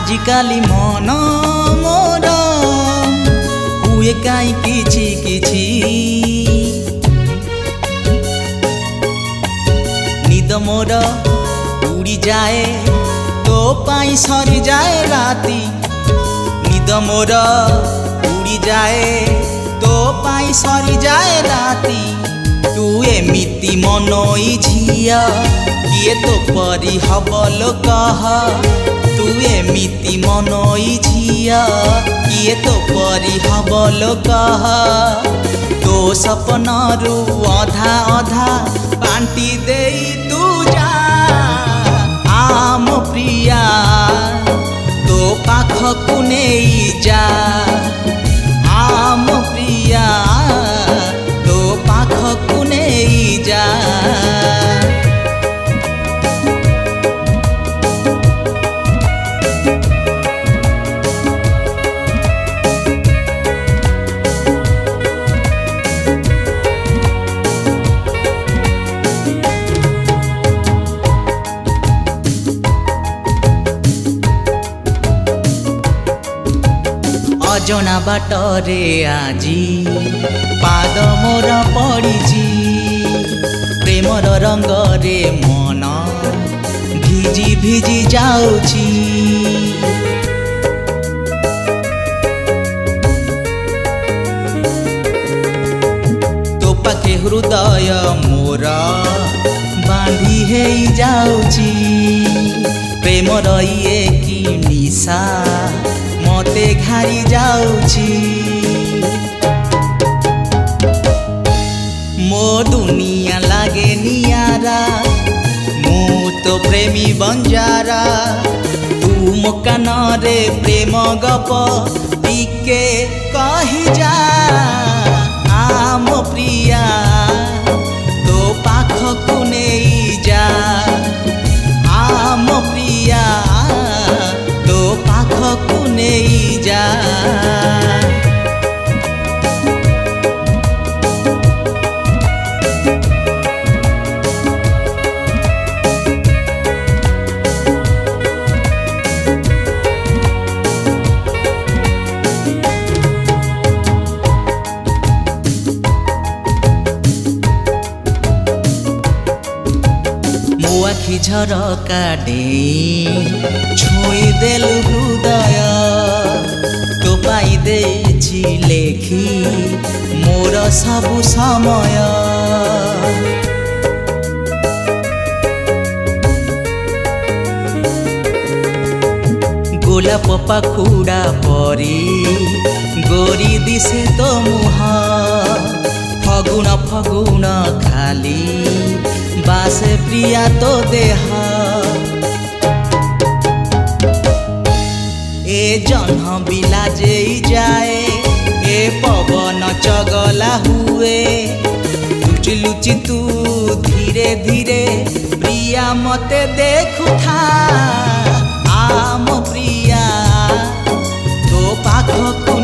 आजिकाली मन मोर हुए काई किछि किछि निद मोर उड़ी जाए तो पाई सरी जाए राती निद मोर उड़ी जाए तो पाई सरी जाए राती तू एमिति मनई झिया किए तो परी हब लो कह तू एमिति मनई झिया किए तो परी हब लो कह तो सपनरू अधा अधा बांटी देई तू जा आम प्रिया तो पाखकु नेई जा आम प्रिया तो पाखकु नेई जा अजना बाटरे आजी पाद मोर पड़िछि प्रेमर रंग रे मन भिजी भिजी जाउछि तो पाखे हृदय मोर बांधी हेई जाउछि प्रेमर इए कि निशा मते घारी जाउछि मो दुनिया लागे नियारा मु तो प्रेमी बंजारा तू मो कान रे प्रेम गप टिके कहि जा आम प्रिया तो पाखकु नेई जा आम प्रिया तो पाखकु नेई जा आखि झरका डेई छुई देलु हृदय तो पाई देछि लेखी मोर सबु समय गोलाप पाखुड़ा परी गोरी दिसे तो मुह फगुण फगुण खाली बासे प्रिया तो देह ए जन्ह बिलाजे जाए ए पवन चगला हुए लुचि लुचि तू धीरे धीरे प्रिया मते देखु था आम प्रिया तो पाखकु